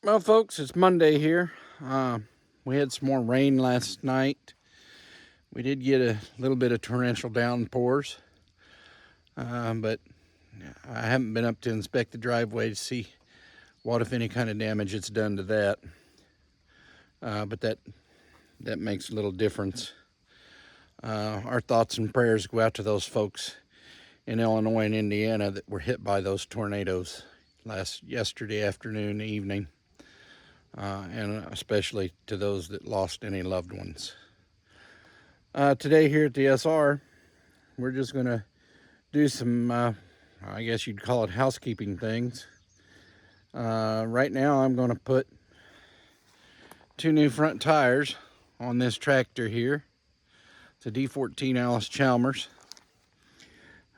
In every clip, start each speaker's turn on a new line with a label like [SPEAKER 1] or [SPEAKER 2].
[SPEAKER 1] Well, folks, it's Monday here. We had some more rain last night. We did get a little bit of torrential downpours, but I haven't been up to inspect the driveway to see what, if any, kind of damage it's done to that. But that makes a little difference. Our thoughts and prayers go out to those folks in Illinois and Indiana that were hit by those tornadoes yesterday afternoon, evening. And especially to those that lost any loved ones. Today here at the SR, we're just going to do some, I guess you'd call it housekeeping things. Right now I'm going to put 2 new front tires on this tractor here. It's a D14 Alice Chalmers.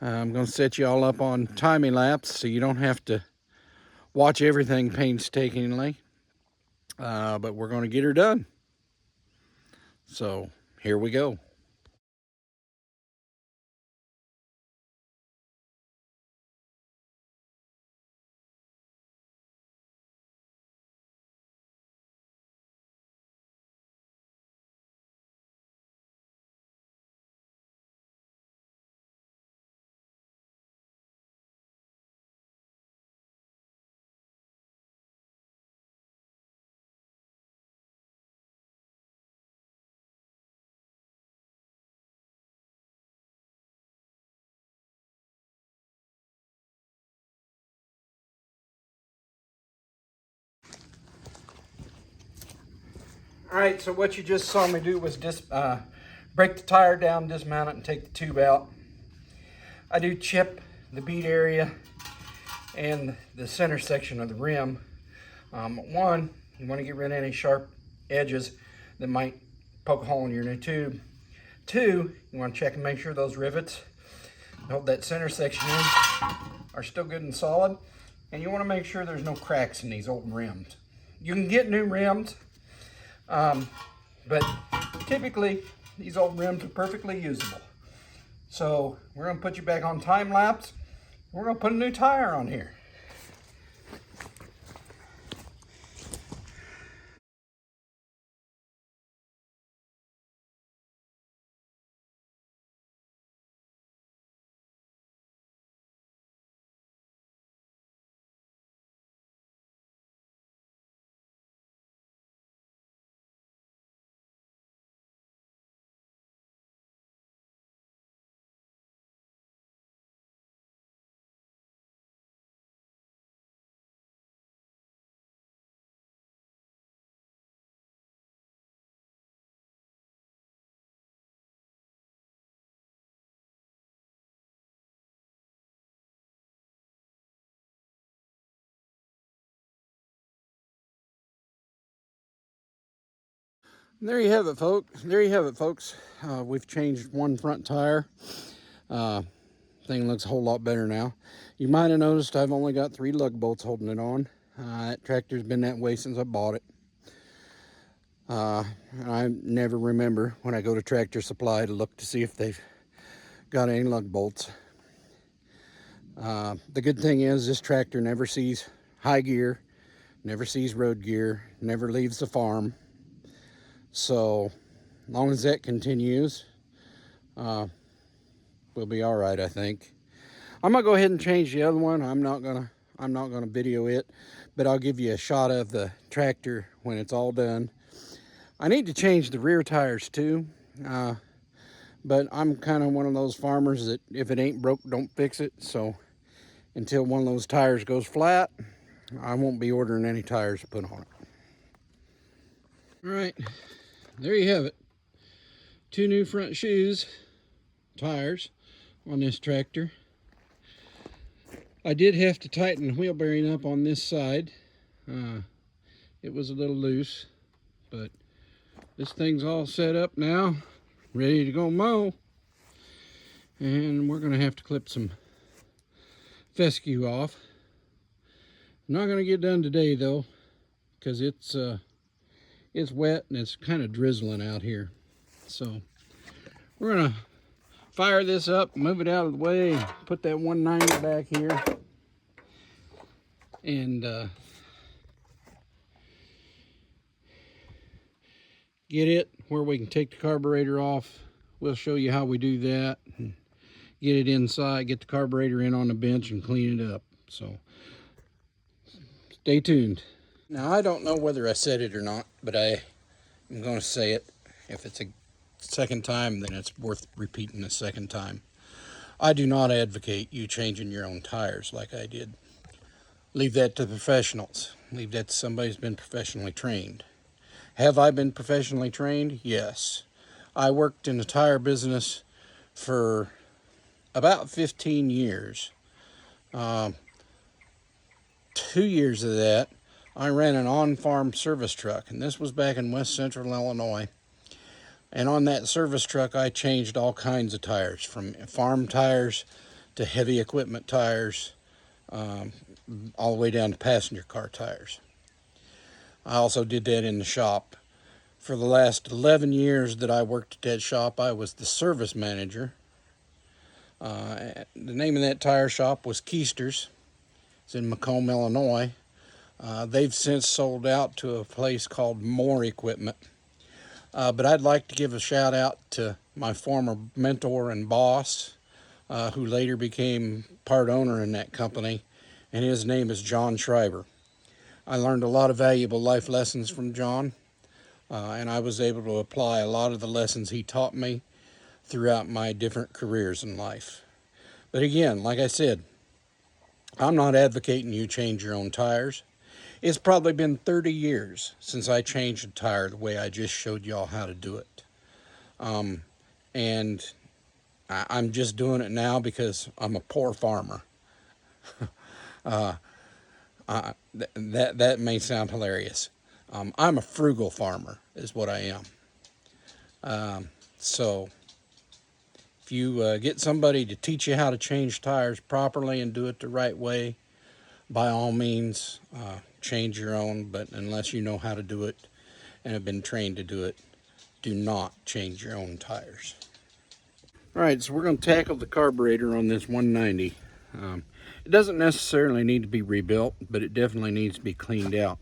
[SPEAKER 1] I'm going to set you all up on timey lapse so you don't have to watch everything painstakingly. But we're going to get her done. So here we go. All right, so what you just saw me do was just break the tire down, dismount it, and take the tube out. I do chip the bead area and the center section of the rim. One, you want to get rid of any sharp edges that might poke a hole in your new tube. Two, you want to check and make sure those rivets hold that center section in are still good and solid. And you want to make sure there's no cracks in these old rims. You can get new rims, but typically these old rims are perfectly usable. So we're going to put you back on time lapse. We're going to put a new tire on here. And there you have it, folks. We've changed one front tire. Thing looks a whole lot better now. You might have noticed I've only got 3 lug bolts holding it on. That tractor's been that way since I bought it. I never remember when I go to Tractor Supply to look to see if they've got any lug bolts. The good thing is this tractor never sees high gear, never sees road gear, never leaves the farm. So as long as that continues, we'll be all right, I think. I'm gonna go ahead and change the other one. I'm not gonna video it, but I'll give you a shot of the tractor when it's all done. I need to change the rear tires too, but I'm kind of one of those farmers that if it ain't broke, don't fix it. So until one of those tires goes flat, I won't be ordering any tires to put on it. All right, there you have it. 2 new front tires on this tractor. I did have to tighten the wheel bearing up on this side. It was a little loose, but this thing's all set up now, ready to go mow. And we're gonna have to clip some fescue off. I'm not gonna get done today though, because it's wet and it's kind of drizzling out here. So we're gonna fire this up, move it out of the way, put that 190 back here, and get it where we can take the carburetor off. We'll show you how we do that. Get it inside, get the carburetor in on the bench and clean it up. So stay tuned. Now I don't know whether I said it or not, but I'm going to say it. If it's a second time, then it's worth repeating a second time. I do not advocate you changing your own tires like I did. Leave that to professionals. Leave that to somebody who's been professionally trained. Have I been professionally trained? Yes. I worked in the tire business for about 15 years. 2 years of that, I ran an on-farm service truck, and this was back in west central Illinois. And on that service truck, I changed all kinds of tires, from farm tires to heavy equipment tires, all the way down to passenger car tires. I also did that in the shop. For the last 11 years that I worked at that shop, I was the service manager. The name of that tire shop was Keister's. It's in Macomb, Illinois. They've since sold out to a place called More Equipment. But I'd like to give a shout out to my former mentor and boss, who later became part owner in that company, and his name is John Schreiber. I learned a lot of valuable life lessons from John, and I was able to apply a lot of the lessons he taught me throughout my different careers in life. But again, like I said, I'm not advocating you change your own tires. It's probably been 30 years since I changed a tire the way I just showed y'all how to do it. And I'm just doing it now because I'm a poor farmer. That may sound hilarious. I'm a frugal farmer, is what I am. So if you get somebody to teach you how to change tires properly and do it the right way, by all means, change your own. But unless you know how to do it and have been trained to do it, do not change your own tires. All right, so we're going to tackle the carburetor on this 190. It doesn't necessarily need to be rebuilt, but it definitely needs to be cleaned out.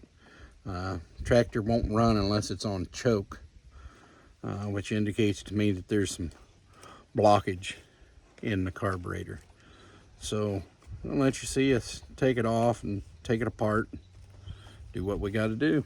[SPEAKER 1] Tractor won't run unless it's on choke, which indicates to me that there's some blockage in the carburetor. So I'll let you see us take it off and take it apart, do what we got to do.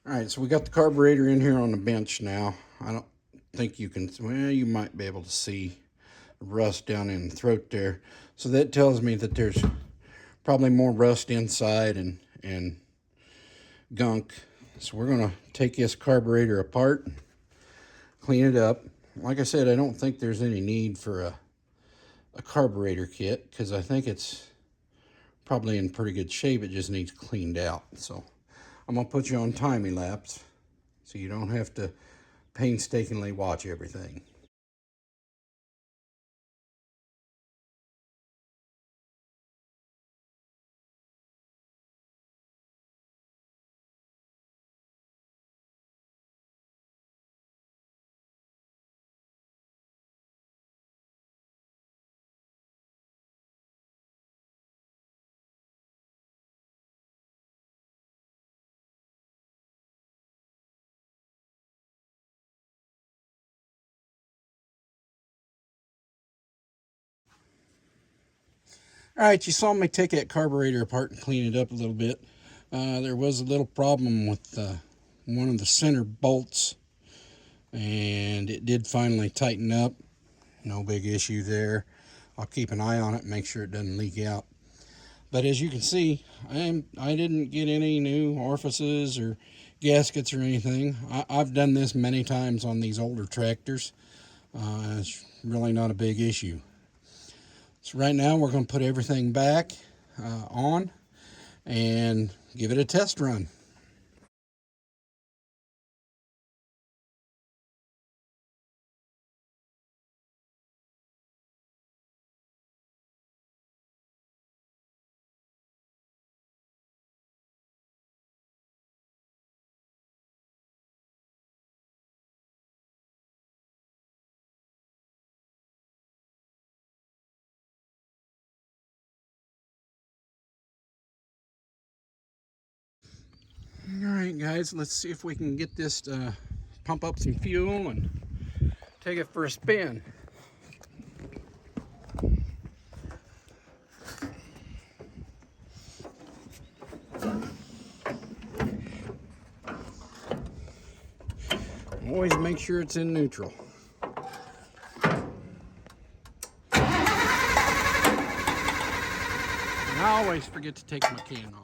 [SPEAKER 1] All right, so we got the carburetor in here on the bench now. I don't think you can, well, you might be able to see rust down in the throat there. So that tells me that there's probably more rust inside and gunk. So we're gonna take this carburetor apart, clean it up. Like I said, I don't think there's any need for a carburetor kit because I think it's probably in pretty good shape. It just needs cleaned out. So I'm gonna put you on time lapse so you don't have to painstakingly watch everything. All right, you saw me take that carburetor apart and clean it up a little bit. There was a little problem with one of the center bolts, and it did finally tighten up. No big issue there. I'll keep an eye on it and make sure it doesn't leak out. But as you can see, I didn't get any new orifices or gaskets or anything. I've done this many times on these older tractors. It's really not a big issue. So right now we're going to put everything back on and give it a test run. All right, guys, let's see if we can get this to pump up some fuel and take it for a spin. Always make sure it's in neutral. And I always forget to take my can off.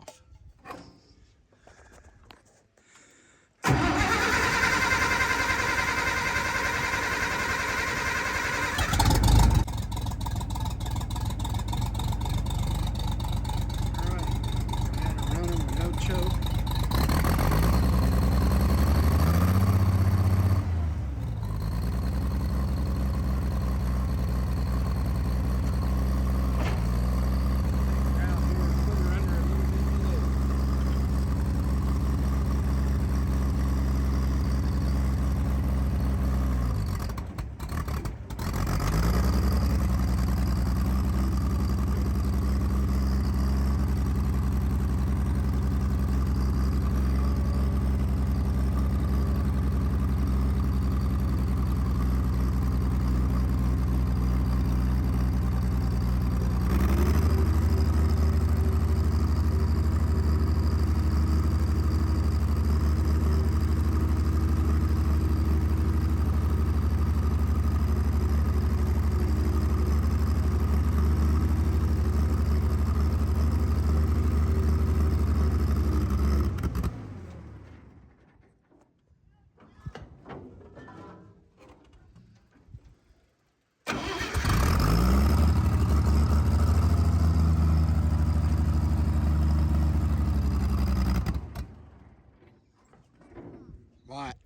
[SPEAKER 1] What?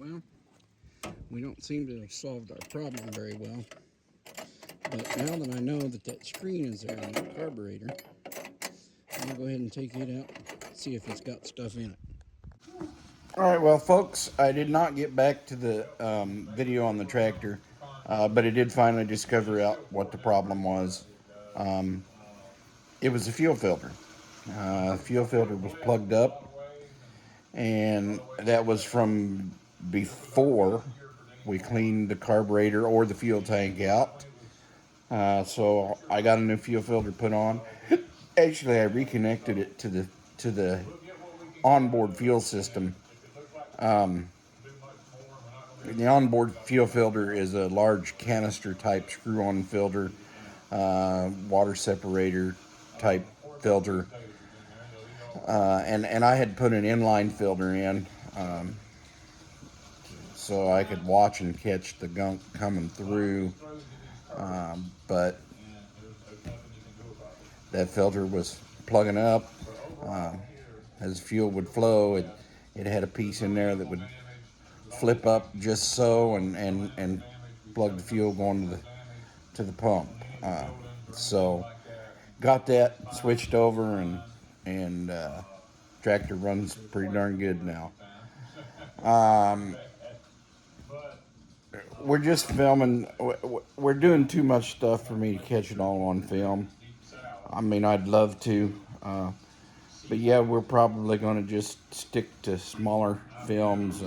[SPEAKER 1] Well, we don't seem to have solved our problem very well. But now that I know that that screen is there on the carburetor, I'm going to go ahead and take it out, see if it's got stuff in it. All right, well, folks, I did not get back to the video on the tractor, but I did finally discover out what the problem was. It was the fuel filter. Fuel filter was plugged up, and that was from before we cleaned the carburetor or the fuel tank out. So I got a new fuel filter put on. Actually, I reconnected it to the onboard fuel system. The onboard fuel filter is a large canister type screw-on filter, water separator type filter, and I had put an inline filter in, so I could watch and catch the gunk coming through, but that filter was plugging up. As fuel would flow, it had a piece in there that would flip up just so and plug the fuel going to the pump. So got that switched over, and tractor runs pretty darn good now. We're just filming. We're doing too much stuff for me to catch it all on film. I mean, I'd love to, but yeah, we're probably going to just stick to smaller films,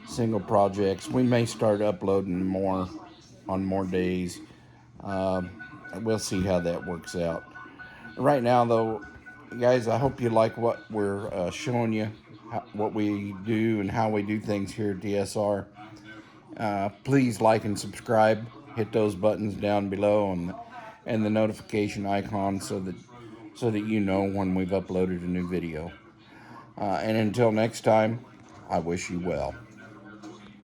[SPEAKER 1] single projects. We may start uploading more on more days. We'll see how that works out. Right now, though, guys, I hope you like what we're showing you, what we do and how we do things here at DSR. Please like and subscribe. Hit those buttons down below, and the notification icon so that you know when we've uploaded a new video. And until next time, I wish you well.